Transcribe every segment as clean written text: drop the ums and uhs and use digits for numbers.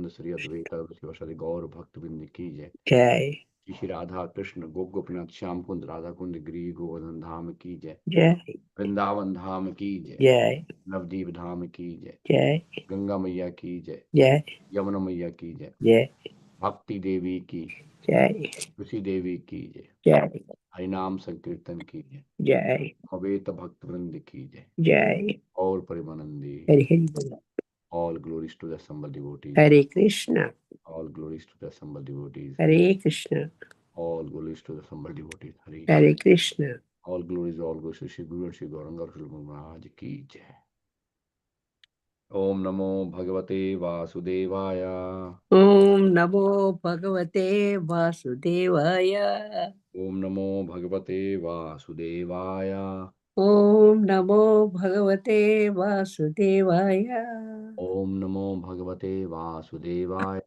श्री अद्वैत शिवशरी गौर भक्त बिंद की जय। जय श्री श्री राधा कृष्ण गोपीनाथ श्याम कुंद राधा कुंद गिरी गोवर्धन धाम की जय। जय वृंदावन धाम की जय। जय नवदीप धाम की जय। जय गंगा मैया की जय। जय यमुना मैया की जय। जय भक्ति देवी की, जय तुलसी देवी की जय। जय हरिनाम संकीर्तन की जय। जय अवेत भक्त वृंद की जय। जय और परिमानंदी। हरि हरि बोल। All glories to the assembled devotees. Hare Krishna All glories to the assembled devotees. Hare Krishna All glories to the assembled devotees. Hare Krishna. All glories to Shri Guru and Shri Gauranga Maharaj की जय। ओम नमो भगवते वासुदेवाय। ओम नमो भगवते वासुदेवाय। ओम नमो भगवते वासुदेवाय। ओम नमो भगवते वासुदेवाय। ओम नमो भगवते वासुदेवाय।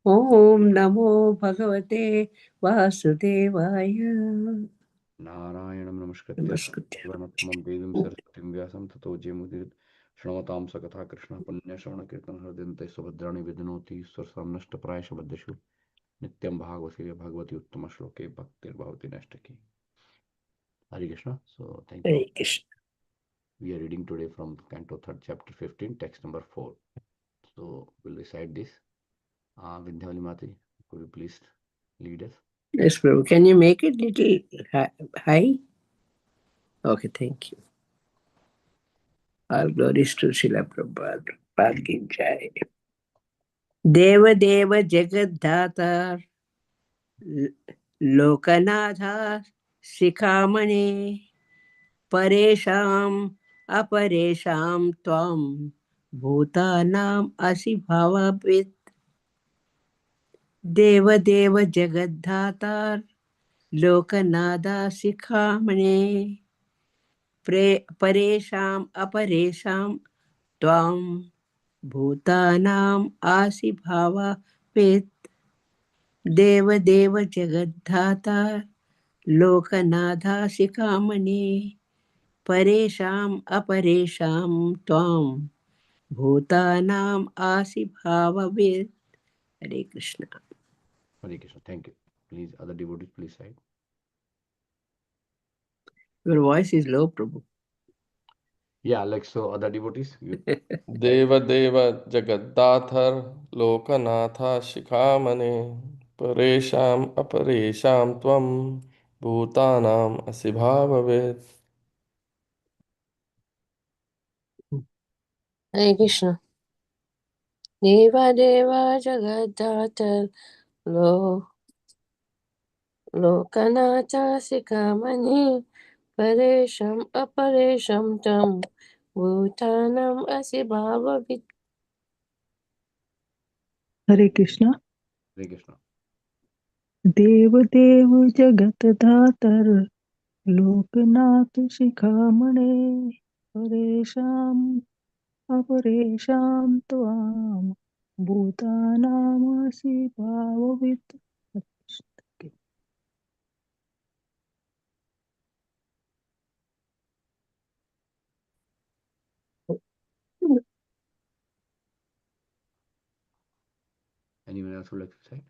ओम नमो भगवते वासुदेवाय। नारायणं नमस्कृत्य नमस्कृत्य नरोत्तमं देवीं सरस्वतीं व्यासं ततो जयमुदीरयेत्। शृण्वतां स कथा कृष्ण पुण्यश्रवणकीर्तन हृदयन्ते सुभद्राणि विदनोति स्वरसान्नष्टप्रायश बद्धेषु नित्यं भागवते भगवती उत्तम श्लोके भक्तिर्भवति नष्टकी। Hare Krishna. So thank you. Hare Krishna. We are reading today from Canto 3rd, chapter 15, text number 4. So we'll recite this. Vindhyavali Mati, could you please lead us? Yes, Prabhu. Can you make it little high? Okay, thank you. All glories to Srila Prabhupada. Prabhupada ki jai. देव देव जगद्धाता लोकनाथा शिखामणे परेशाम् अपरेशां त्वां भूतानाम् असि भाववित्। देव देव जगद्धाता लोकनाथा शिखामणे परेशाम् अपरेशां त्वां भूतानाम् आसि भाववित्। देव देव जगद्धाता लोकनाथा शिखामणे परेशाम् अपरेशां त्वां भूतानाम् आसि भाववित्। हरे Krishna. Hare Krishna. Thank you. Please, other devotees, please cite. Your voice is low, Prabhu. Yeah, like so, other devotees. देव देव जगद्दाथर लोकनाथ शिखामणे परेशाम् अपरेशां त्वं भूतानाम् असि भाववेत्। हरे कृष्ण। देव देव जगद्धातर लो लोकनाथ शिखामणि परेशम् अपरेशं तं भूतानाम् असि भाववित्। हरे कृष्णा। Hare Krishna. देव देव जगत धातर लोकनाथ शिखामणे परेशाम् अपरेशां त्वां भूतानामसि भाववित्। Anyone else would like to say?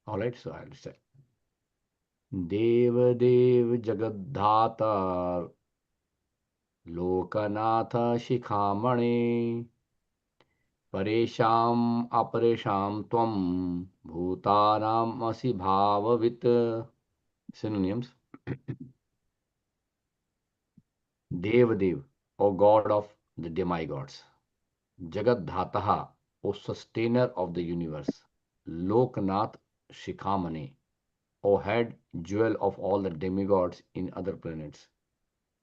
All right, so I'll say. Dev Dev Jagadhata Loknath शिखामणे परेशाम् अपरेशां त्वं भूतानाम् असि भाववित्. Synonyms. Dev Dev, O God of the demigods. Jagadhataha, O sustainer of the universe. Loknath Shikhamane, O head jewel of all the demigods in other planets.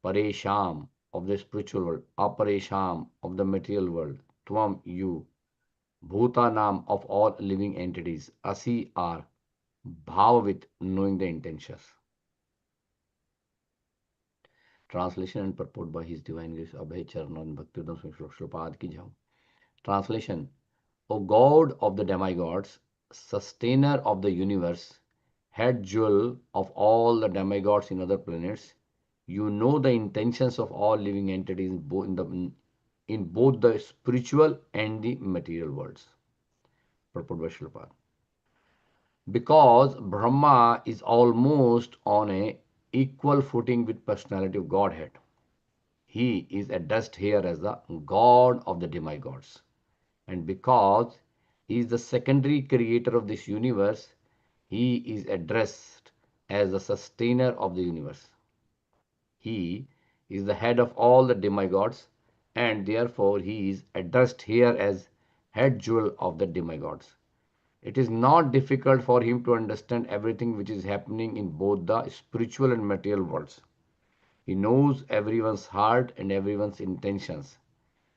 Paresham, of the spiritual world. Aparesham, of the material world. Tvam, you. Bhutanam, of all living entities. Asi, are. Bhavavit, knowing the intentions. Translation and purport by His Divine Grace Abhay Charan Bhaktivedanta Swami Srila Ki Jai. Translation. O God of the demigods, sustainer of the universe, head jewel of all the demigods in other planets, You know the intentions of all living entities in both the spiritual and the material worlds. Purport by Srila Prabhupada. Because Brahma is almost on a equal footing with personality of Godhead. He is addressed here as the God of the demigods. And because he is the secondary creator of this universe, he is addressed as the sustainer of the universe. He is the head of all the demigods, and therefore he is addressed here as head jewel of the demigods. It is not difficult for him to understand everything which is happening in both the spiritual and material worlds. He knows everyone's heart and everyone's intentions.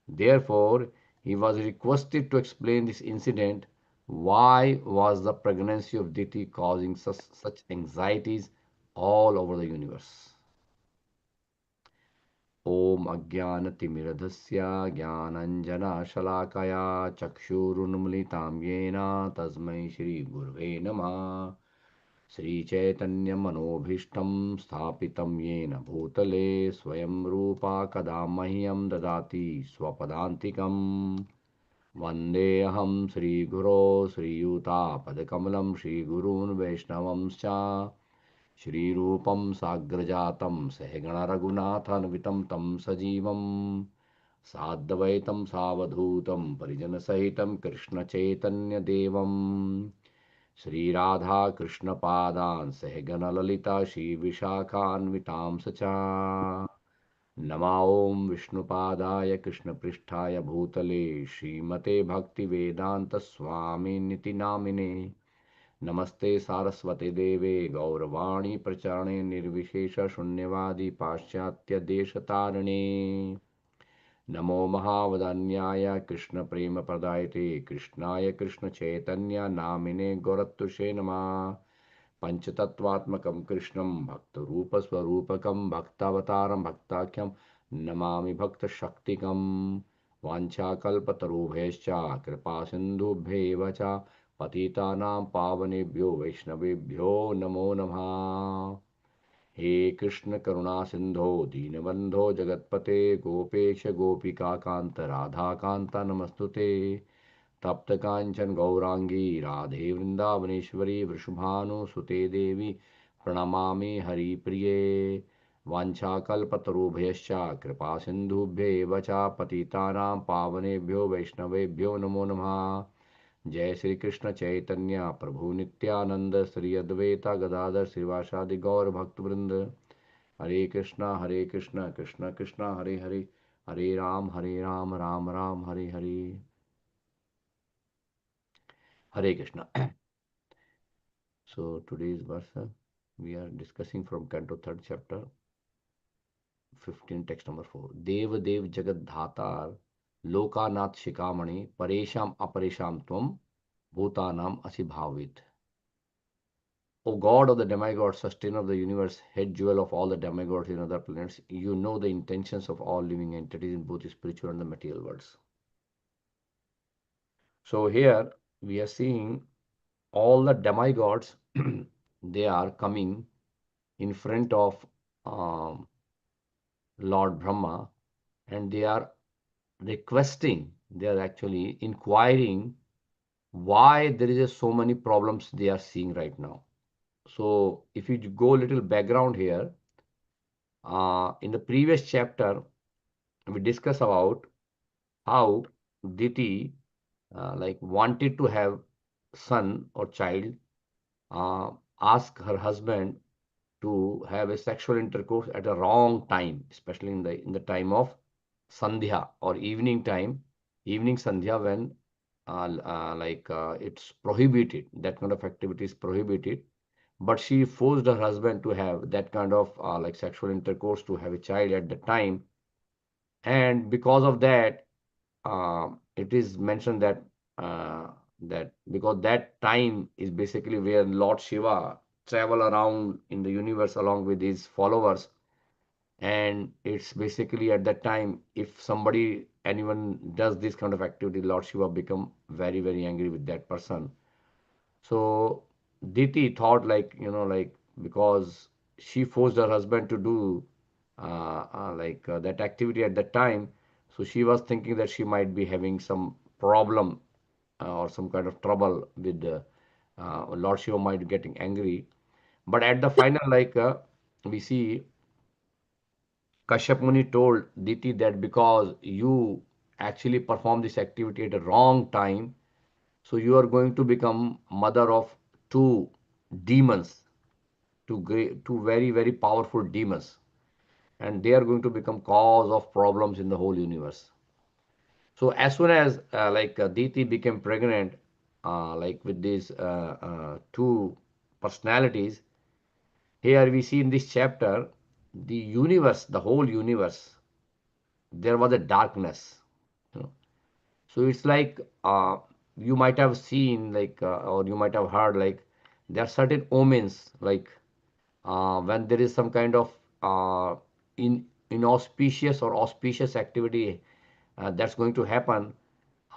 Therefore, he was requested to explain this incident. Why was the pregnancy of Diti causing such anxieties all over the universe? ॐ अज्ञानतिमिरधस्य ज्ञानञ्जनशलाकया चक्षुरुन्मिलितां येन तस्मै श्रीगुरवे नमः श्रीचैतन्यमनोभीष्टं स्थापितं येन भूतले स्वयं रूपा कदा मह्यं ददाति स्वपदान्तिकम् वन्देऽहं श्रीगुरो श्रीयुतापदकमलं श्रीगुरून् वैष्णवंश्च श्रीरूपं साग्रजातं सहगणरघुनाथान्वितं तं सजीवं साद्वैतं सावधूतं परिजनसहितं कृष्णचैतन्यदेवं श्रीराधाकृष्णपादान् सहगणललिता श्रीविशाखान्वितांश्च नमा ॐ विष्णुपादाय कृष्णपृष्ठाय भूतले श्रीमते भक्तिवेदान्तस्वामिनिति नामिने नमस्ते सारस्वते देवे गौरवाणी प्रचारणे निर्विशेष शून्यवादी पाश्चात्य देशतारिणे नमो महावदान्याय कृष्ण प्रेम प्रदायते कृष्णाय कृष्ण चैतन्य नामिने गौरत्तुषे नमः पंचतत्वात्मकं कृष्णं भक्तरूपस्वरूपकं भक्तावतारं भक्ताख्यं नमामि भक्तशक्तिकं वाञ्छाकल्पतरुभ्यश्च कृपासिन्धुभ्यैव च पतितानां पावनेभ्यो वैष्णवेभ्यो नमो नमः। हे कृष्ण करुणा सिंधो दीनबंधो जगतपते गोपेश गोपिका कांत राधा कांता नमस्तुते तप्त कांचन गौरांगी राधे वृंदावनेश्वरी वृषभानुसुते देवी प्रणमामि हरिप्रिये वाञ्छाकल्पतरुभ्यश्च कृपा सिन्धुभ्य एव च पतितानां पावनेभ्यो वैष्णवेभ्यो नमो नमः। जय श्री कृष्ण चैतन्य प्रभु नित्यानंद श्री अद्वैता गदाधर श्रीवासादि गौर भक्तवृंद। हरे कृष्णा कृष्ण कृष्ण हरे हरे, हरे Ram Ram Ram Hare Hare. Hare Krishna. So today's verse we are discussing from Canto 3rd chapter 15 text number 4. Dev Dev Jagat Dhatar Lokanath Shikamani Paresham Aparesham Tvam Bhutanam Asibhavit. O God of the demigods, sustainer of the universe, head jewel of all the demigods in other planets, you know the intentions of all living entities in both the spiritual and the material worlds. So here we are seeing all the demigods, they are coming in front of um, Lord Brahma, and they are requesting, they are actually inquiring why there is so many problems they are seeing right now. So if you go a little background here, in the previous chapter, we discuss about how Diti like wanted to have son or child, uh, ask her husband to have a sexual intercourse at a wrong time, especially in the time of Sandhya or evening time, evening Sandhya when it's prohibited, that kind of activity is prohibited. But she forced her husband to have that kind of like sexual intercourse to have a child at the time, and because of that, it is mentioned that that because that time is basically where Lord Shiva travel around in the universe along with his followers, and it's basically at that time if somebody anyone does this kind of activity, Lord Shiva become very very angry with that person. So Diti thought like, like because she forced her husband to do that activity at that time. So she was thinking that she might be having some problem or some kind of trouble with Lord Shiva might be getting angry. But at the final, we see Kashyap Muni told Diti that because you actually perform this activity at a wrong time, so you are going to become mother of two demons, two very, very powerful demons, and they are going to become cause of problems in the whole universe. So as soon as Diti became pregnant, with these two personalities, here we see in this chapter the universe, the whole universe, there was a darkness. You know. So it's like you might have seen or you might have heard there are certain omens when there is some kind of inauspicious or auspicious activity that's going to happen.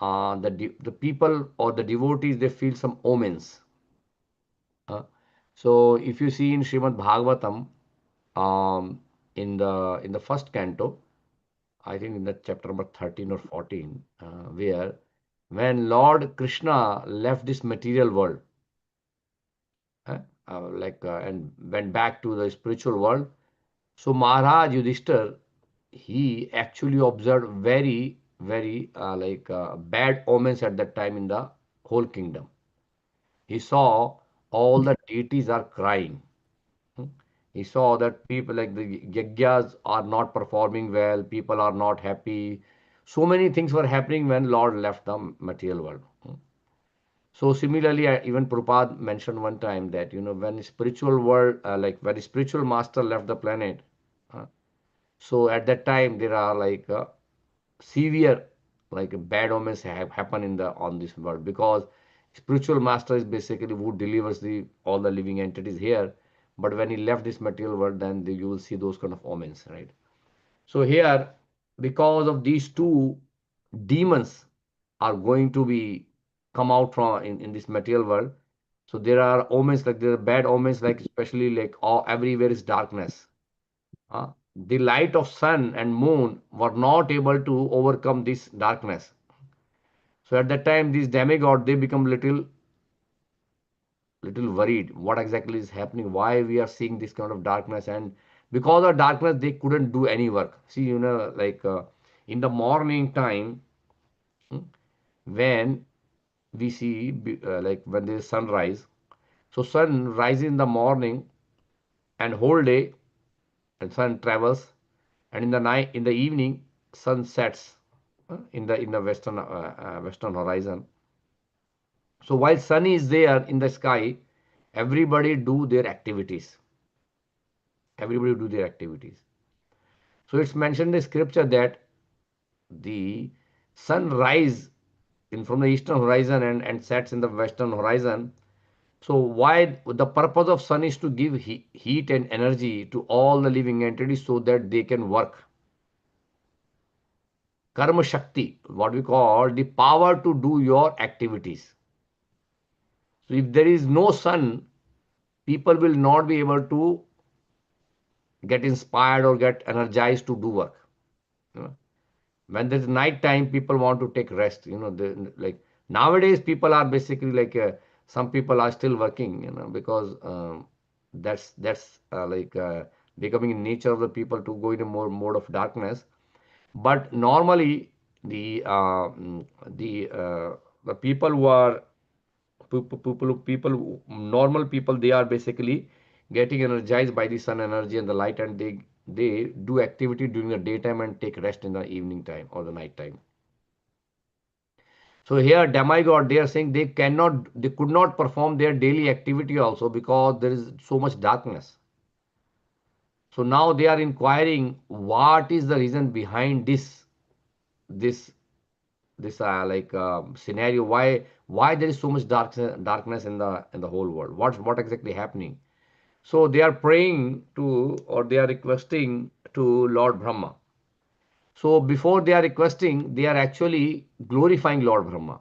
The people or the devotees they feel some omens. Uh, so if you see in Srimad Bhagavatam, in the first canto, I think in the chapter number 13 or 14, where when Lord Krishna left this material world, uh, and went back to the spiritual world, so Maharaj Yudhishthir, he actually observed very, very bad omens at that time in the whole kingdom. He saw all the deities are crying. Hmm. He saw that people like the yajnas are not performing well, people are not happy. So many things were happening when Lord left the material world. Hmm. So similarly, even Prabhupada mentioned one time that when spiritual world, when spiritual master left the planet, uh, so at that time there are severe bad omens have happened in the on this world because spiritual master is basically who delivers the all the living entities here, but when he left this material world then you will see those kind of omens, right? So here, because of these two demons are going to be come out from in this material world, so there are omens, like there are bad omens, like especially like all everywhere is darkness. The light of sun and moon were not able to overcome this darkness. So at that time, these demigod they become little worried. What exactly is happening? Why we are seeing this kind of darkness? And because of darkness, they couldn't do any work. See, in the morning time, hmm, when we see when there is sunrise. So sun rises in the morning and whole day, and sun travels, and in the night, in the evening, sun sets in the western horizon. So while sun is there in the sky, everybody do their activities. Everybody do their activities. So it's mentioned in the scripture that the sun rise in from the eastern horizon and sets in the western horizon. So why the purpose of sun is to give heat and energy to all the living entities so that they can work. Karma Shakti, what we call the power to do your activities. So if there is no sun, people will not be able to get inspired or get energized to do work. You know. When there's night time, people want to take rest. Like nowadays, people are basically some people are still working. Because that's becoming in nature of the people to go in a more mode of darkness. But normally, the uh, mm, the people who are normal people, they are basically getting energized by the sun energy and the light, and they do activity during the daytime and take rest in the evening time or the night time. So here demigod they are saying they could not perform their daily activity also because there is so much darkness. So now they are inquiring what is the reason behind this scenario, why there is so much darkness in the whole world, what exactly happening. So they are praying to, or they are requesting to Lord Brahma. So before they are requesting, they are actually glorifying Lord Brahma.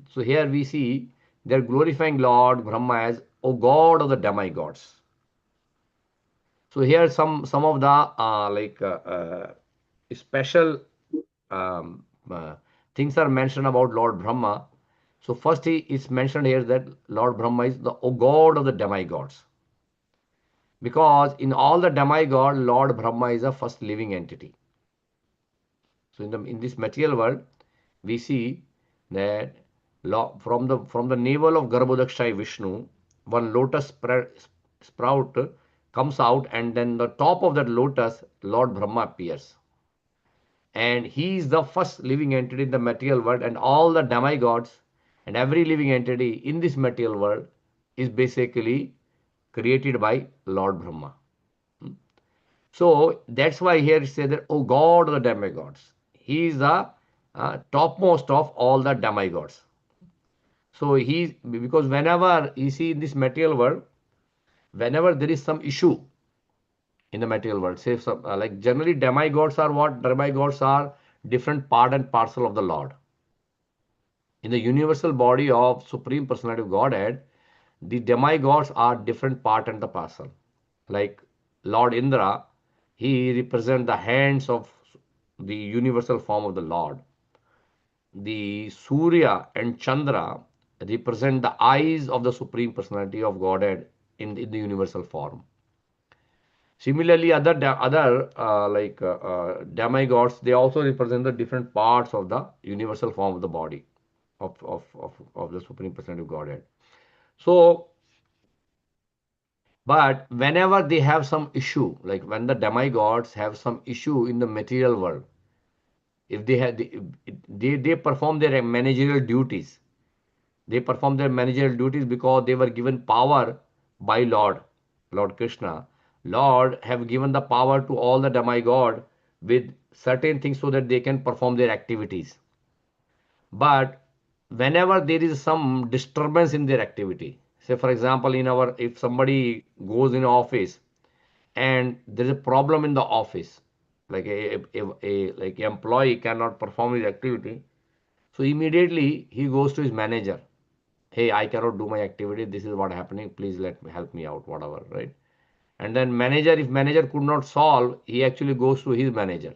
So here we see they are glorifying Lord Brahma as, O God of the demigods. So here some of the special um, uh, things are mentioned about Lord Brahma. So first he is mentioned here that Lord Brahma is the god of the demigods, because in all the demigod, Lord Brahma is the first living entity. So in this material world, we see that from the navel of Garbhodakshai Vishnu, one lotus sprout comes out, and then the top of that lotus, Lord Brahma appears. And he is the first living entity in the material world, and all the demigods and every living entity in this material world is basically created by Lord Brahma. So that's why here it says that, oh God of the demigods. He is the topmost of all the demigods. So he, because whenever you see in this material world, whenever there is some issue in the material world, say some, like generally demigods are what? Demigods are different part and parcel of the Lord. In the universal body of Supreme Personality of Godhead, the demigods are different part and the parcel. Like Lord Indra, he represents the hands of the universal form of the Lord. The Surya and Chandra represent the eyes of the Supreme Personality of Godhead in the universal form. Similarly, other demigods, they also represent the different parts of the universal form of the body of the Supreme Personality of Godhead. So, but whenever they have some issue, like when the demigods have some issue in the material world, if they have they perform their managerial duties. They perform their managerial duties because they were given power by Lord Krishna. Lord have given the power to all the demigod with certain things so that they can perform their activities. But whenever there is some disturbance in their activity, say for example, if somebody goes in office and there is a problem in the office, like like employee cannot perform his activity, so immediately he goes to his manager. Hey, I cannot do my activity. This is what happening. Please help me out, whatever, right? And then manager, if manager could not solve, he actually goes to his manager.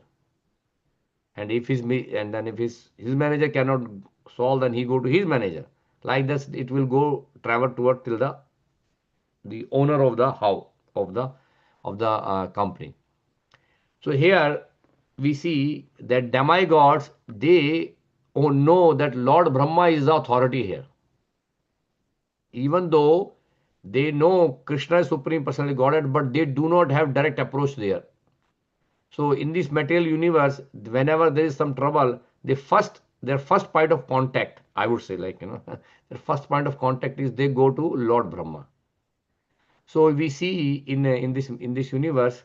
And if his manager cannot solve, then he go to his manager. Like this, it will go travel toward till the owner of the house of the company. So here we see that demigods, they know that Lord Brahma is the authority here, even though they know Krishna is Supreme Personality Godhead, but they do not have direct approach there. So in this material universe, whenever there is some trouble, their first point of contact, I would say, their first point of contact is they go to Lord Brahma. So we see in this universe,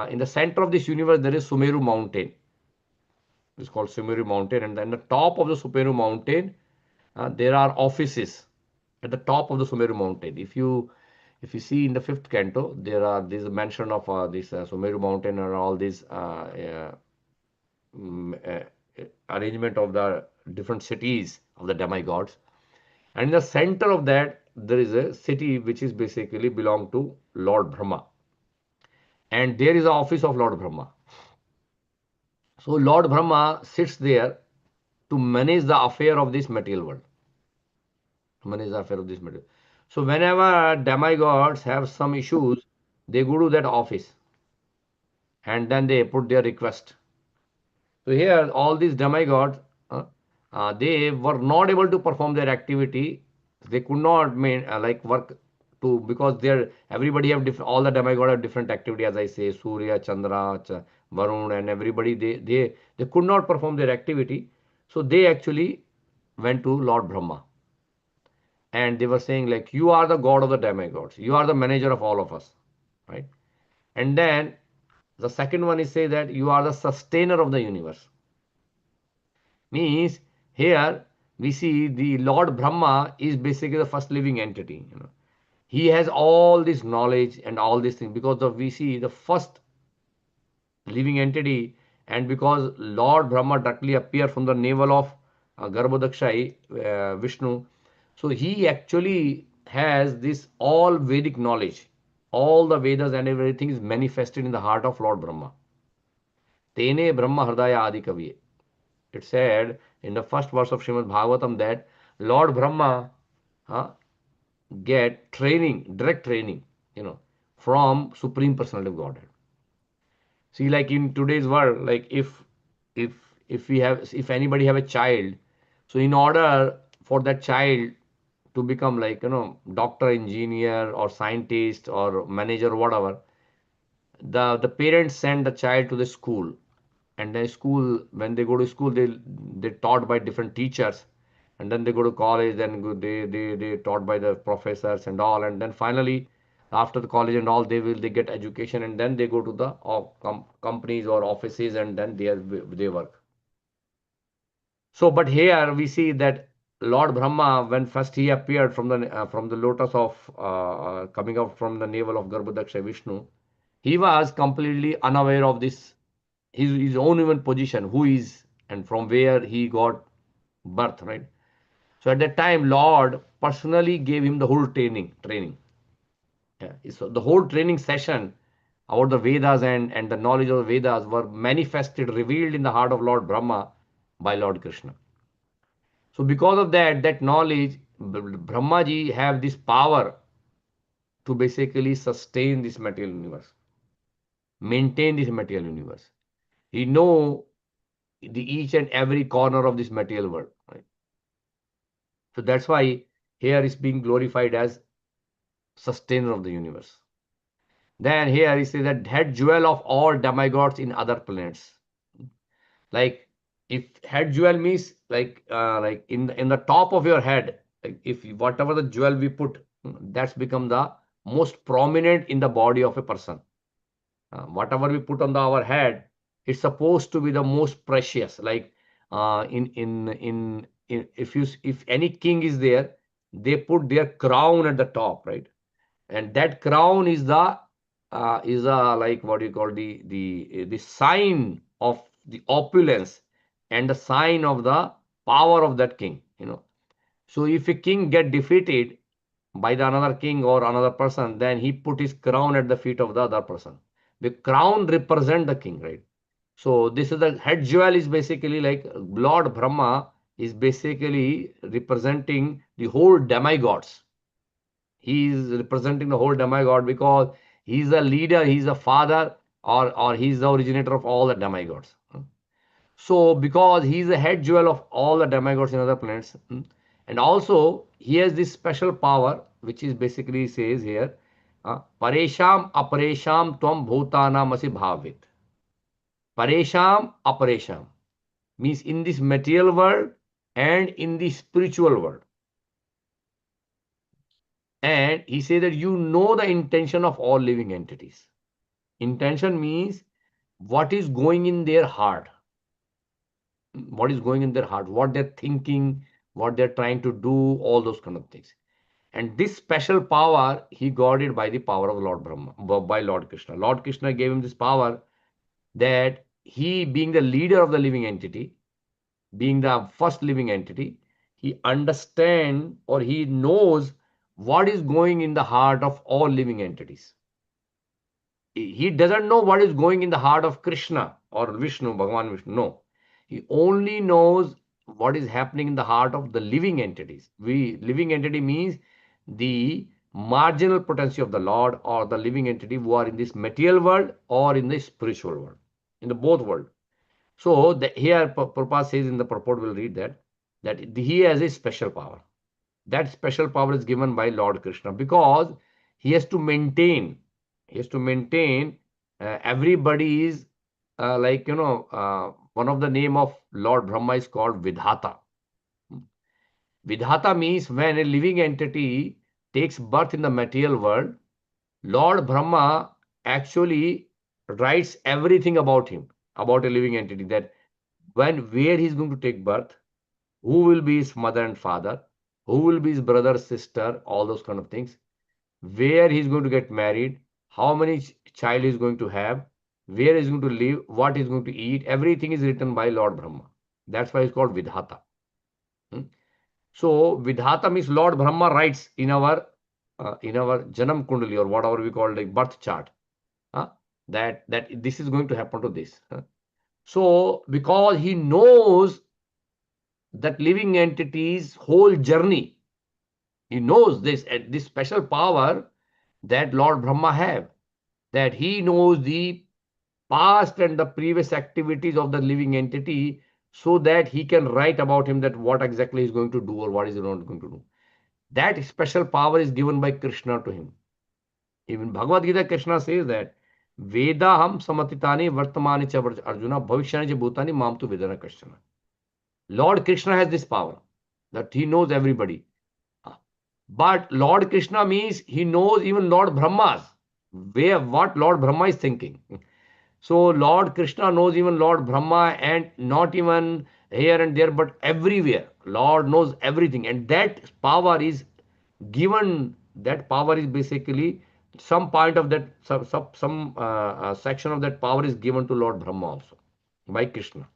in the center of this universe, there is Sumeru mountain. It's called Sumeru mountain, and then the top of the Sumeru mountain, there are offices at the top of the Sumeru mountain. If you see in the fifth canto, there is a mention of this Sumeru mountain and all these arrangement of the different cities of the demigods. And in the center of that, there is a city which is basically belong to Lord Brahma, and there is the office of Lord Brahma. So Lord Brahma sits there to manage the affair of this material world. To manage the affair of this material. So whenever demigods have some issues, they go to that office and then they put their request. So here, all these demigods, they were not able to perform their activity. They could not work to, because everybody have different. All the demigods have different activity, as I say, Surya, Chandra, Varun, and everybody. They could not perform their activity. So they actually went to Lord Brahma, and they were saying like, you are the god of the demigods. You are the manager of all of us, right? And then the second one is say that you are the sustainer of the universe. Means here we see the Lord Brahma is basically the first living entity. He has all this knowledge and all these things because we see the first living entity, and because Lord Brahma directly appeared from the navel of Garbhodakshai Vishnu, so he actually has this all Vedic knowledge all the Vedas and everything is manifested in the heart of Lord Brahma. Tene Brahma Hridaya Adi Kaviye. It said in the first verse of Srimad Bhagavatam that Lord Brahma uh, get training, direct training, from Supreme Personality of Godhead. See, like in today's world, like if if anybody have a child, so in order for that child to become like doctor, engineer, or scientist, or manager, whatever, the parents send the child to the school, and then school, when they go to school, they taught by different teachers, and then they go to college, then they taught by the professors and all, and then finally after the college and all, they get education, and then they go to the companies or offices, and then they work. So, but here we see that Lord Brahma, when first he appeared from the lotus of coming out from the navel of Garbhodaksha Vishnu, he was completely unaware of this, his own even position, who is and from where he got birth, right? So at that time, Lord personally gave him the whole training. Yeah. So the whole training session about the Vedas and the knowledge of the Vedas were manifested, revealed in the heart of Lord Brahma by Lord Krishna. So because of that knowledge, Brahmaji have this power to basically sustain this material universe, maintain this material universe. He know the each and every corner of this material world, right? So that's why here is being glorified as sustainer of the universe. Then here he says that head jewel of all demigods in other planets. Like if head jewel means like in the top of your head, like if whatever the jewel we put, that's become the most prominent in the body of a person. Whatever we put on our head, it's supposed to be the most precious. Like if any king is there, they put their crown at the top, right? And that crown is a like what you call the sign of the opulence and the sign of the power of that king. So if a king get defeated by the another king or another person, then he put his crown at the feet of the other person. The crown represent the king, right? So this is the head jewel is basically like Lord Brahma is basically representing the whole demigods. He is representing the whole demigod because he's the leader, he's the father, or he's the originator of all the demigods. So because he's the head jewel of all the demigods in other planets, and also he has this special power, which is basically says here, Paresham Aparesham Tvam Bhutanam Asi Bhavit. Paresham Aparesham means in this material world and in the spiritual world. And he says that you know the intention of all living entities. Intention means what is going in their heart, what they're thinking, what they're trying to do, all those kind of things. And this special power, he got it by the power of Lord Brahma, by Lord Krishna. Lord Krishna gave him this power that he, being the leader of the living entity, being the first living entity, he understands or he knows what is going in the heart of all living entities. He doesn't know what is going in the heart of Krishna or Vishnu, Bhagavan Vishnu. No. He only knows what is happening in the heart of the living entities. Living entity means the marginal potency of the Lord or the living entity who are in this material world or in the spiritual world, in the both world. So here Prabhupada says in the purport, we'll read that he has a special power. That special power is given by Lord Krishna because he has to maintain, everybody is one of the name of Lord Brahma is called Vidhata. Vidhata means when a living entity takes birth in the material world, Lord Brahma actually writes everything about him, about a living entity, that where he's going to take birth, who will be his mother and father, who will be his brother, sister, all those kind of things, where he's going to get married, how many child he's going to have, where he's going to live, what he's going to eat, everything is written by Lord Brahma. That's why it's called Vidhata. Hmm? So Vidhata means Lord Brahma writes in our in our Janam Kundali, or whatever we call like birth chart, uh, that this is going to happen to this. So because he knows that living entity's whole journey, he knows this special power that Lord Brahma have, that he knows the past and the previous activities of the living entity, so that he can write about him that what exactly he's going to do or what is he not going to do. That special power is given by Krishna to him. Even Bhagavad Gita, Krishna says that Vedaham samatitani vartamani cha Arjuna bhavishyani cha bhutani mam tu vedana Krishna. Lord Krishna has this power that he knows everybody. But Lord Krishna means he knows even Lord Brahma's where what Lord Brahma is thinking. So Lord Krishna knows even Lord Brahma, and not even here and there, but everywhere. Lord knows everything, and that power is given. That power is basically some part of that, some section of that power is given to Lord Brahma also by Krishna.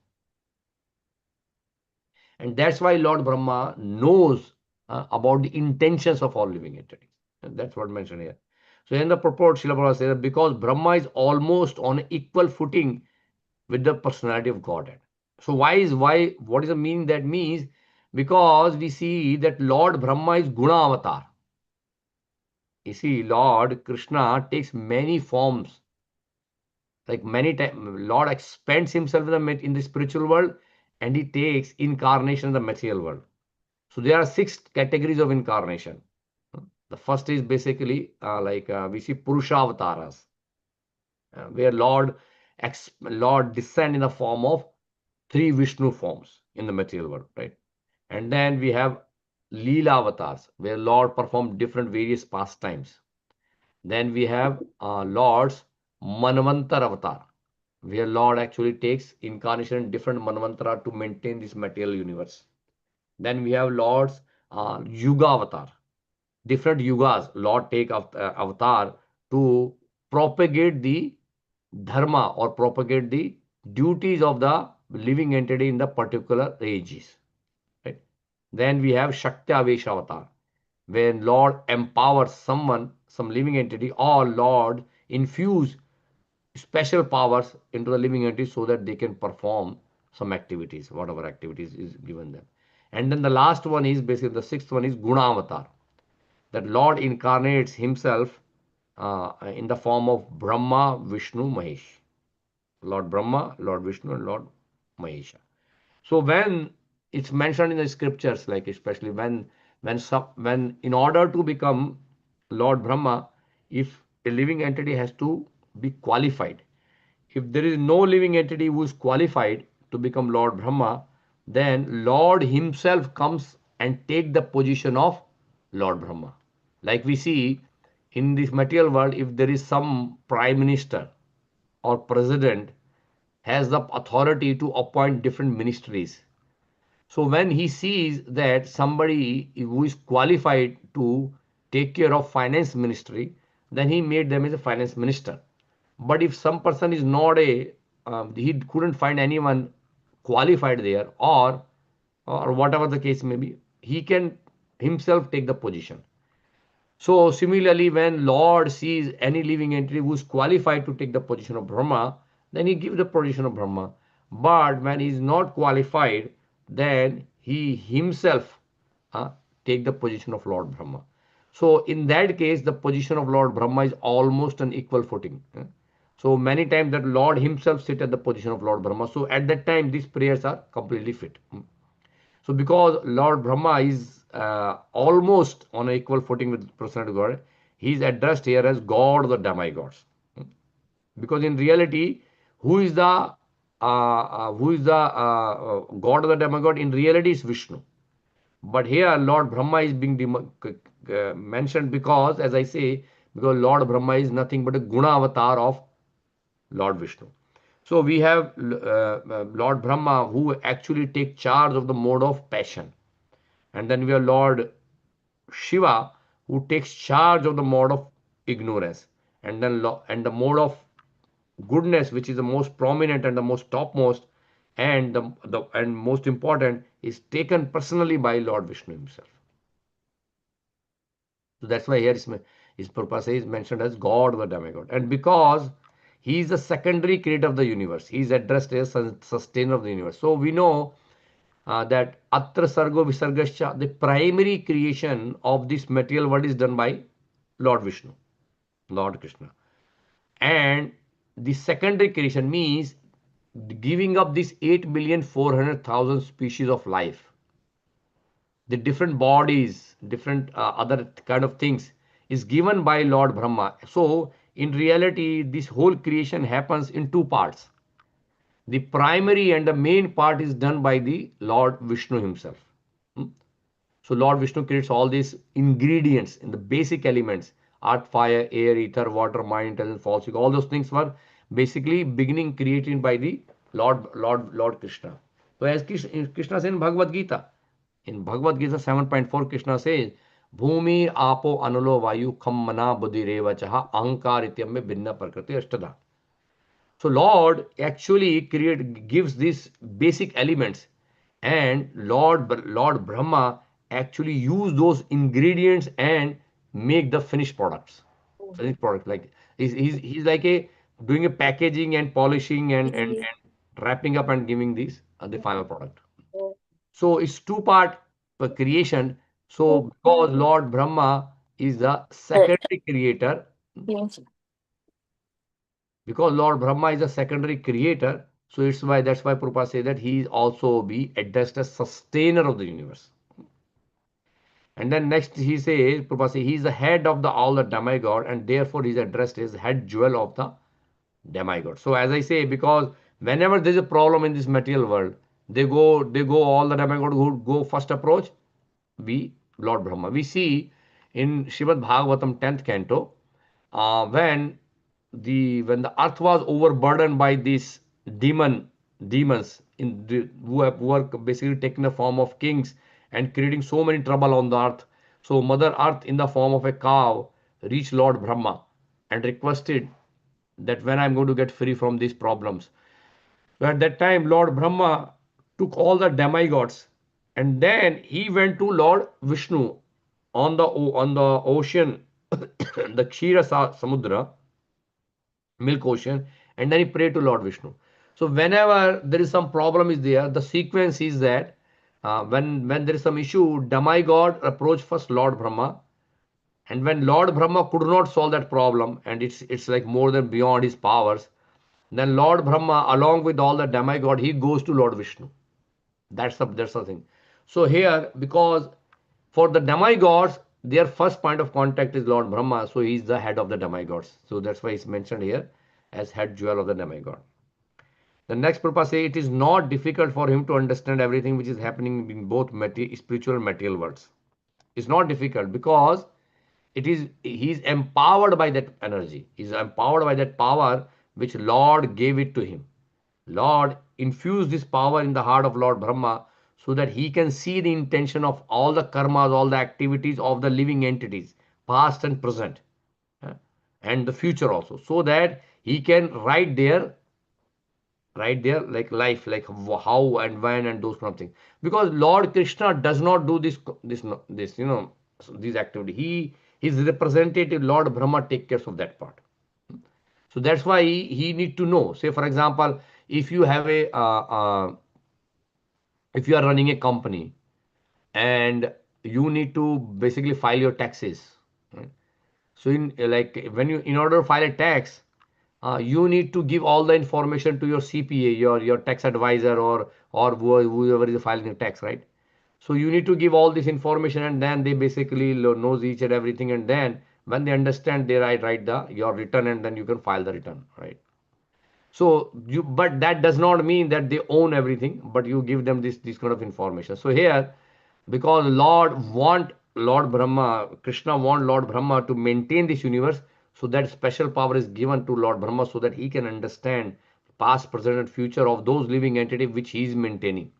And that's why Lord Brahma knows about the intentions of all living entities. And that's what mentioned here. So in the purport, Srila Prabhupada says that because Brahma is almost on equal footing with the personality of Godhead. So what is the meaning? That means because we see that Lord Brahma is Guna Avatar. You see, Lord Krishna takes many forms. Like many times, Lord expands himself in the spiritual world, and he takes incarnation in the material world. So there are 6 categories of incarnation. The first is basically we see Purusha avatars, where Lord descend in the form of 3 Vishnu forms in the material world, right? And then we have Leela avatars, where Lord performed different various pastimes. Then we have Lord's Manvantar avatar, where Lord actually takes incarnation in different Manvantara to maintain this material universe. Then we have Lord's Yuga avatar. Different yugas, Lord take avatar to propagate the dharma or propagate the duties of the living entity in the particular ages. Right? Then we have Shakti Avesh avatar, when Lord empowers someone, some living entity, or Lord infuse special powers into the living entity so that they can perform some activities, whatever activities is given them. And then the last one is basically the 6th one is Guna avatar, that Lord incarnates himself in the form of Brahma, Vishnu, Mahesh. Lord Brahma, Lord Vishnu, and Lord Mahesha. So when it's mentioned in the scriptures, like especially when in order to become Lord Brahma, if a living entity has to be qualified. If there is no living entity who is qualified to become Lord Brahma, then Lord himself comes and take the position of Lord Brahma. Like we see in this material world, if there is some prime minister or president has the authority to appoint different ministries. So when he sees that somebody who is qualified to take care of finance ministry, then he made them as a finance minister. But if some person is not he couldn't find anyone qualified there, or whatever the case may be, he can himself take the position. So similarly, when Lord sees any living entity who is qualified to take the position of Brahma, then he gives the position of Brahma. But when he is not qualified, then he himself take the position of Lord Brahma. So in that case, the position of Lord Brahma is almost an equal footing. So many times that Lord himself sit at the position of Lord Brahma. So at that time, these prayers are completely fit. So because Lord Brahma is almost on an equal footing with personality God, he is addressed here as God of the demigods. Because in reality, God of the demigod? In reality, is Vishnu. But here, Lord Brahma is being mentioned because, as I say, because Lord Brahma is nothing but a guna avatar of Lord Vishnu. So we have Lord Brahma who actually take charge of the mode of passion. And then we have Lord Shiva who takes charge of the mode of ignorance. And then and the mode of goodness, which is the most prominent and the most topmost, and and most important, is taken personally by Lord Vishnu himself. So that's why here his purpose is mentioned as God, the demigod. And because he is the secondary creator of the universe, he is addressed as sustainer of the universe. So we know that atra sargo visargascha, the primary creation of this material world is done by Lord Vishnu, Lord Krishna. And the secondary creation means giving up this 8,400,000 species of life, the different bodies, different other kind of things is given by Lord Brahma. So in reality, this whole creation happens in two parts. The primary and the main part is done by the Lord Vishnu himself. Hmm? So Lord Vishnu creates all these ingredients in the basic elements: earth, fire, air, ether, water, mind, intelligence, false ego. All those things were basically beginning created by the Lord Krishna. So as Krishna says in Bhagavad Gita, in Bhagavad Gita 7.4, Krishna says, Bhumi apo anulo vayu kham mana buddhi reva chaha ahankar ityam me binna prakriti ashtada. So Lord actually gives these basic elements, and Lord Brahma actually use those ingredients and make the finished products. Finished product, like he's like a doing a packaging and polishing and wrapping up and giving these the final product. So it's two part creation. So because Lord Brahma is the secondary creator, because Lord Brahma is a secondary creator, so that's why Prabhupada say that he is also be addressed as sustainer of the universe. And then next he says, Prabhupada says, he is the head of the all the demigod, and therefore he is addressed as head jewel of the demigod. So as I say, because whenever there is a problem in this material world, they go all the demigod who go first approach be Lord Brahma. We see in Srimad Bhagavatam 10th canto, when the earth was overburdened by these demons who were basically taking the form of kings and creating so many trouble on the earth. So Mother Earth in the form of a cow reached Lord Brahma and requested that when I'm going to get free from these problems. So at that time, Lord Brahma took all the demigods, and then he went to Lord Vishnu on the ocean, the Samudra, milk ocean, and then he prayed to Lord Vishnu. So whenever there is some problem is there, the sequence is that when there is some issue, demigod approach first Lord Brahma, and when Lord Brahma could not solve that problem, and it's like more than beyond his powers, then Lord Brahma, along with all the demigod, he goes to Lord Vishnu. That's the thing. So here, because for the demigods, their first point of contact is Lord Brahma, so he's the head of the demigods. So that's why he's mentioned here as head jewel of the demigod. The next purpose say it is not difficult for him to understand everything which is happening in both spiritual and material worlds. It's not difficult because he's empowered by that energy. He's empowered by that power which Lord gave it to him. Lord infused this power in the heart of Lord Brahma so that he can see the intention of all the karmas, all the activities of the living entities, past and present, uh, and the future also, so that he can write their like life, like how and when and those kind of things. Because Lord Krishna does not do this these activity. His representative Lord Brahma take care of that part. So that's why he need to know. Say for example, if you have a if you are running a company and you need to basically file your taxes, right? So like when you in order to file a tax, you need to give all the information to your CPA, your tax advisor, or whoever is filing the tax, right? So you need to give all this information, and then they basically knows each and everything, and then when they understand, they write the your return, and then you can file the return, right? So but that does not mean that they own everything, but you give them this kind of information. So here, because Lord Brahma, Krishna want Lord Brahma to maintain this universe, so that special power is given to Lord Brahma so that he can understand past, present, and future of those living entities which he is maintaining.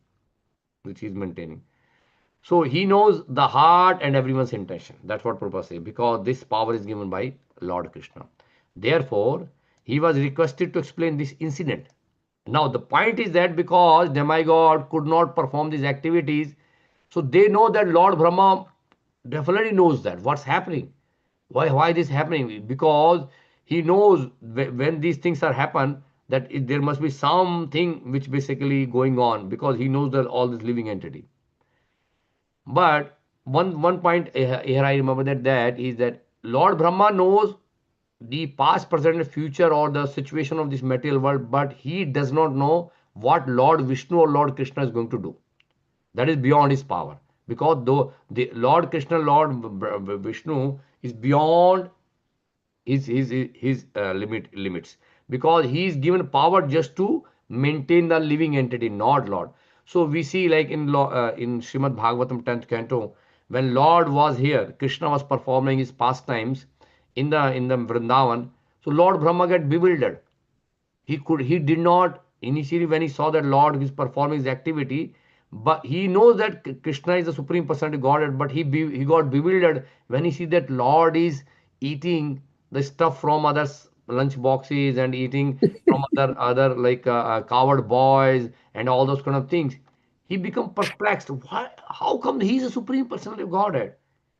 So he knows the heart and everyone's intention. That's what Prabhupada says, because this power is given by Lord Krishna. Therefore, he was requested to explain this incident. Now, the point is that because demigod could not perform these activities, so they know that Lord Brahma definitely knows that what's happening. Why this happening? Because he knows when these things are happen, that there must be something which basically going on, because he knows that all this living entity. But one point here I remember that is that Lord Brahma knows the past, present, and future, or the situation of this material world, but he does not know what Lord Vishnu or Lord Krishna is going to do. That is beyond his power, because though the Lord Krishna, Lord Vishnu is beyond his limits, because he is given power just to maintain the living entity, not Lord. So we see, like in Srimad Bhagavatam 10th canto, when Lord was here, Krishna was performing his pastimes in the Vrindavan. So Lord Brahma get bewildered. He did not initially, when he saw that Lord is performing his activity, but he knows that Krishna is the supreme personality Godhead, but he got bewildered when he see that Lord is eating the stuff from others lunch boxes, and eating from other like coward boys and all those kind of things. He become perplexed. Why? How come he is a supreme personality of Godhead?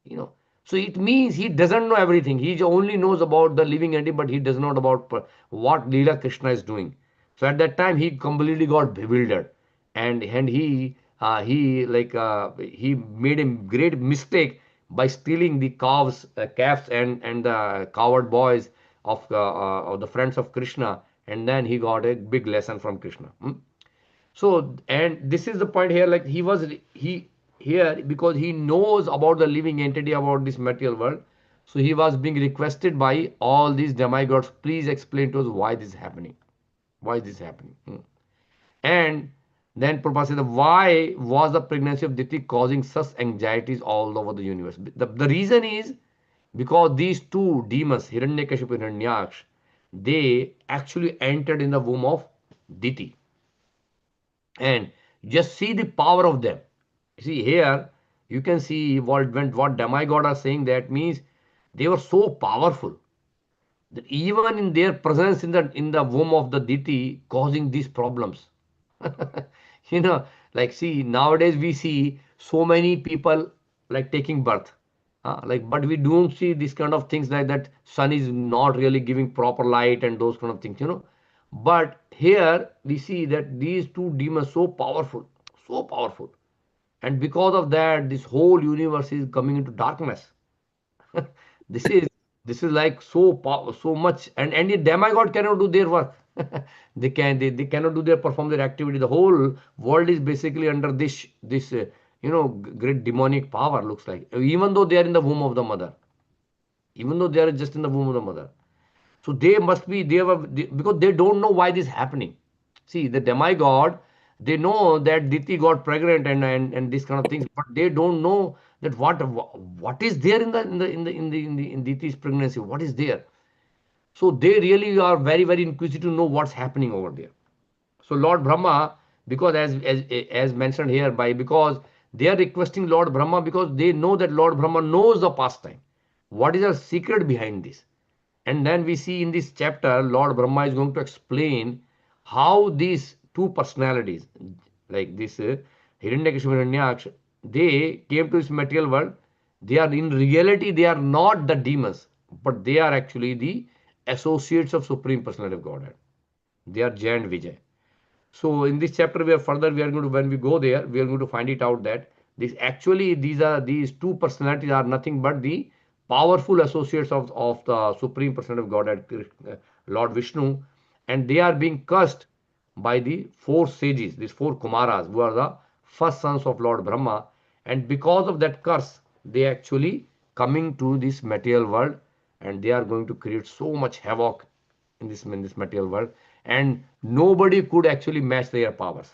you know so it means he doesn't know everything. He only knows about the living entity, but he does not about what Leela Krishna is doing. So at that time he completely got bewildered, and he made a great mistake by stealing the calves and the coward boys of the friends of Krishna, and then he got a big lesson from Krishna. So, and this is the point here, like he here, because he knows about the living entity, about this material world. So he was being requested by all these demigods, please explain to us why this is happening. Why is this happening? And then Prabhupada said, why was the pregnancy of Diti causing such anxieties all over the universe? The reason is because these two demons, Hiranyakashipu and Hiranyaksh, they actually entered in the womb of Diti. And just see the power of them. See here, you can see what demigod are saying. That means they were so powerful that even in their presence in the womb of the Diti causing these problems. you know like, see, nowadays we see so many people like taking birth, but we don't see this kind of things, like that sun is not really giving proper light and those kind of things. But here we see that these two demons so powerful, so powerful, and because of that this whole universe is coming into darkness. this is this is like so much, and the demigod cannot do their work. They cannot do their perform their activity. The whole world is basically under this great demonic power, looks like, even though they are in the womb of the mother, even though they are just in the womb of the mother. So they must be because they don't know why this is happening. See, the demigod, they know that Diti got pregnant and these kind of things, but they don't know that what is there in Diti's pregnancy. What is there? So they really are very very inquisitive to know what's happening over there. So Lord Brahma, because as mentioned here, because they are requesting Lord Brahma, because they know that Lord Brahma knows the pastime. What is the secret behind this? And then we see in this chapter, Lord Brahma is going to explain how these two personalities, like this Hiranyakashipu and Hiranyaksha, they came to this material world. They are in reality, they are not the demons, but they are actually the associates of Supreme Personality of Godhead. They are Jay and Vijay. So in this chapter, we are going to, when we go there, we are going to find it out that these two personalities are nothing but the powerful associates of the Supreme Personality of Godhead, Lord Vishnu, and they are being cursed by the four sages, these four Kumaras, who are the first sons of Lord Brahma, and because of that curse, they actually coming to this material world, and they are going to create so much havoc in this material world, and nobody could actually match their powers.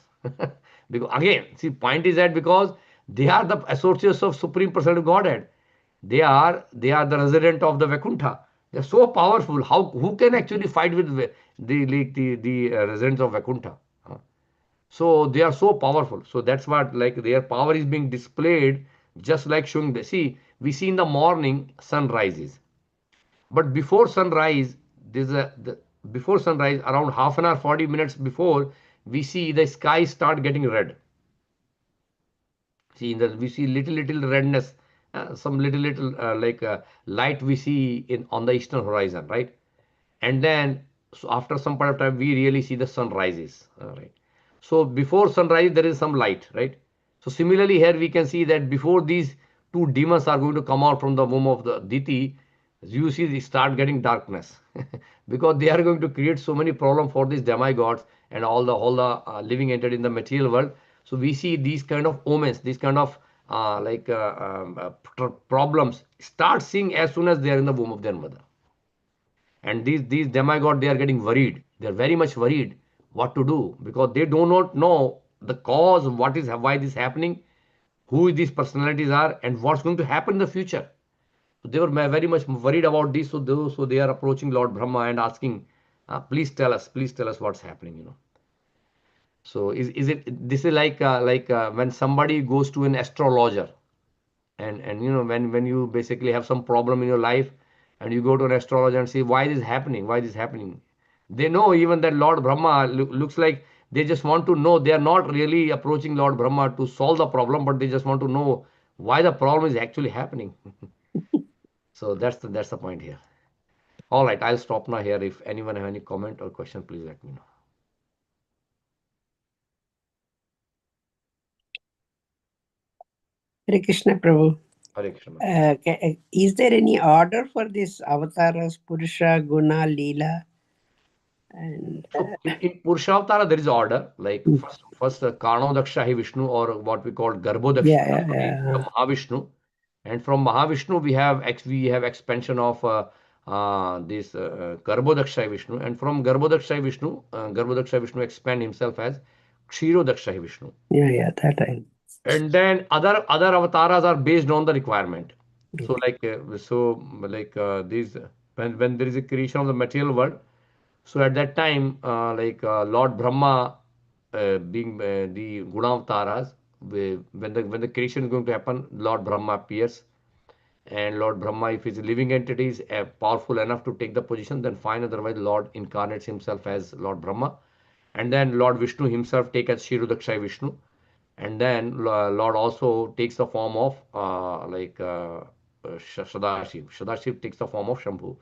Because again, see, point is that because they are the associates of Supreme Personality of Godhead, they are the resident of the Vaikuntha. They are so powerful. Who can actually fight with the residents of Vaikuntha? Huh? So they are so powerful. So that's what, like, their power is being displayed, just like showing the, see, we see in the morning sun rises, but before sunrise, before sunrise, around half an hour, 40 minutes before, we see the sky start getting red. See, we see little redness some little light we see in on the eastern horizon, right? And then so after some point of time we really see the sun rises, right? So before sunrise there is some light, right? So similarly here we can see that before these two demons are going to come out from the womb of the Diti, you see they start getting darkness because they are going to create so many problems for these demigods and all the living entity in the material world. So we see these kind of omens, these kind of problems start seeing as soon as they are in the womb of their mother. And these demigods, they are getting worried, they are very much worried what to do, because they do not know the cause, what is why this is happening, who these personalities are, and what's going to happen in the future. So they were very much worried about this, so they are approaching Lord Brahma and asking, please tell us what's happening, you know. So is it this is like when somebody goes to an astrologer, and you know, when you basically have some problem in your life and you go to an astrologer and say, why this is happening, they know even that Lord Brahma looks like they just want to know, they are not really approaching Lord Brahma to solve the problem, but they just want to know why the problem is actually happening. So that's the point here. All right, I'll stop now here. If anyone have any comment or question, please let me know. Hare Krishna, Prabhu. Hare Krishna. Is there any order for this avatars, Purusha, Guna, Leela? And So in Purushavatara, there is order. Like first Karnodaksha Vishnu, or what we call Garbhodaksha yeah. Mahavishnu, and from Mahavishnu we have expansion of this Garbhodaksha Vishnu, and from Garbhodaksha Vishnu expand himself as Kshirodaksha Vishnu. Yeah, that I. And then other avatars are based on the requirement. So these when there is a creation of the material world, so at that time, Lord Brahma, being the Gunavataras, when the creation is going to happen, Lord Brahma appears, and Lord Brahma, if he's a living entity, is powerful enough to take the position, then fine. Otherwise, Lord incarnates himself as Lord Brahma, and then Lord Vishnu himself take as Shirodaksha Vishnu, and then Lord also takes the form of Sadashiv. Sadashiv takes the form of Shambhu,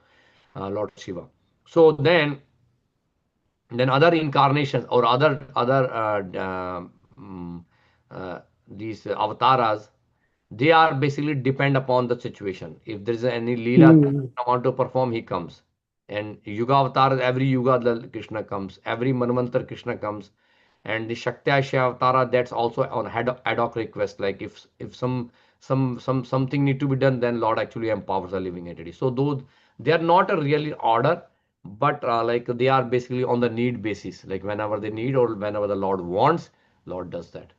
Lord Shiva. So then other incarnations or mm, uh, these avatars, they are basically depend upon the situation. If there is any leela that Krishna want to perform, he comes. And yuga avatar, every yuga the Krishna comes, every manvantar Krishna comes. And the Shakti Avatara, that's also on ad hoc request. Like if something need to be done, then Lord actually empowers the living entity. So those, they are not a really order, but like they are basically on the need basis. Like whenever they need or whenever the Lord wants, Lord does that.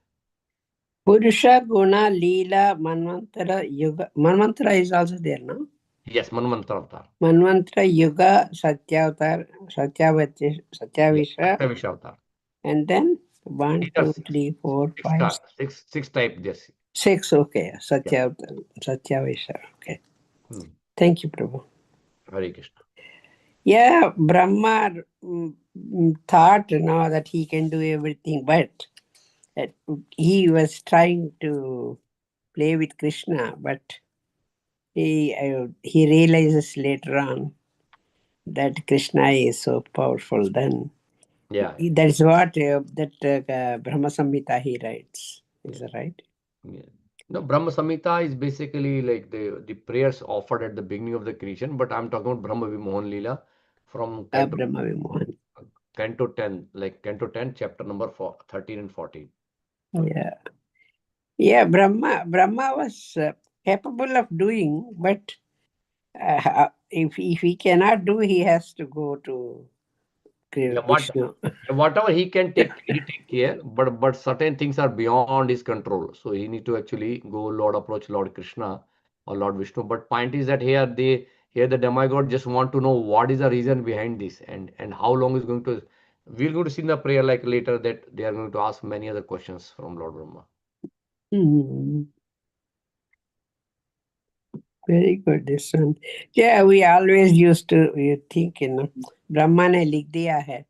Purusha, Guna, Leela, Manvantara, Yuga. Manvantara is also there, no? Yes, Manvantara Avatar. Manvantara, Yuga, Satyavatar, Satyavisha, Saktavisha Avatar. and then 1, These are 2, 3, 4, 5, six type. Yes. 6. Okay, Yeah. Satyavisha. Okay. Hmm. Thank you, Prabhu. Hare Krishna. Yeah, Brahma thought now that he can do everything, but he was trying to play with Krishna, but he realizes later on that Krishna is so powerful. Then Yeah. that's what Brahma Samhita he writes. Is that right? Yeah. No, Brahma Samhita is basically like the prayers offered at the beginning of the creation, but I'm talking about Brahma Vimohan Leela from Brahma Vimohan. Canto 10, like Canto 10, chapter number 13 and 14. Yeah. Yeah, Brahma was capable of doing, but if he cannot do, he has to go to Yeah, Vishnu. whatever he can take, he take care, but certain things are beyond his control. So he need to actually go approach Lord Krishna or Lord Vishnu. But point is that here the demigod just want to know what is the reason behind this, and how long is going to. We're going to see in the prayer like later that they are going to ask many other questions from Lord Brahma. Very good, this one. Yeah, we always used to think, Brahma ne likh diya hai.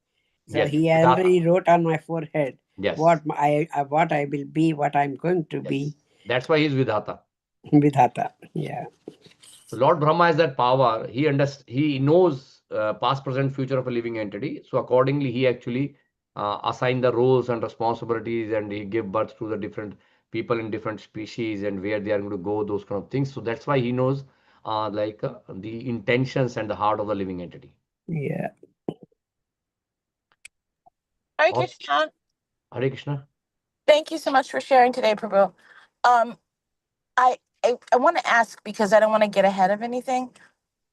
So Yes, he Vidhata. already wrote on my forehead Yes. what I will be, what I'm going to Yes. be. That's why he's Vidhata. Vidhata. Yeah. So Lord Brahma has that power. He knows past, present, future of a living entity. So accordingly, he actually assign the roles and responsibilities, and he give birth to the different people in different species and where they are going to go, those kind of things. So that's why he knows the intentions and the heart of the living entity. Yeah. Hare All- Krishna. Hare Krishna. Thank you so much for sharing today, Prabhu. I want to ask, because I don't want to get ahead of anything.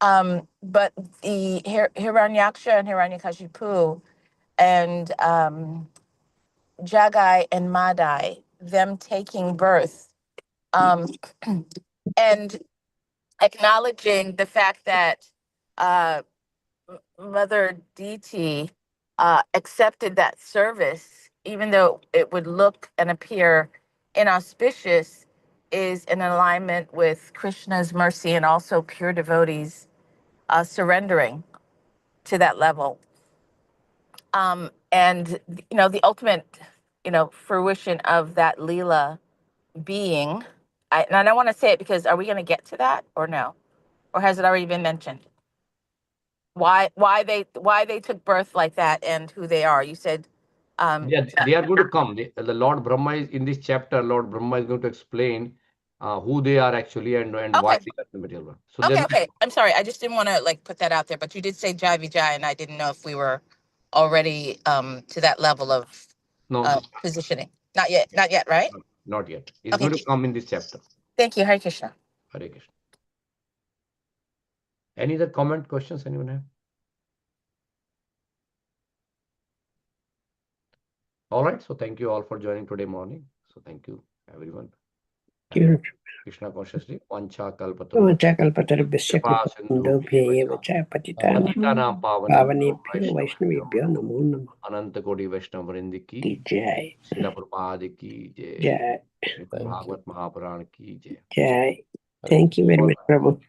But the Hiranyaksha and Hiranyakashipu and Jagai and Madai, them taking birth, and acknowledging the fact that Mother DT accepted that service, even though it would look and appear inauspicious, is in alignment with Krishna's mercy and also pure devotees surrendering to that level. And, the ultimate, fruition of that Leela being, and I don't want to say it because are we going to get to that or no? Or has it already been mentioned? Why they took birth like that and who they are? You said, Yeah, they are going to come. The Lord Brahma is in this chapter. Lord Brahma is going to explain who they are actually and why okay, they are in the material world. So they're okay. I'm sorry. I just didn't want to put that out there, but you did say Jai Vijay, and I didn't know if we were already to that level of no, positioning. Not yet, right? not yet. It's Okay. going to come in this chapter. Thank you, Hare Krishna. Hare Krishna. Any other comment, questions anyone have? All right. So thank you all for joining today morning. So thank you everyone. And Krishna consciously. Vancha kalpatarubhya. Vachakalpatarubhyasya Kripa kripandobhyeva cha patitanam Patitanam pavanebhyo Vaishnava Vaishnavebhyo namo namah. Ananta Koti Vaishnava Vrindi ki Jai. Srila Prabhupada ki jai. Jai. Thank you. Bhagavad Mahapuran ki jai. Jai. Thank you very much, Prabhu.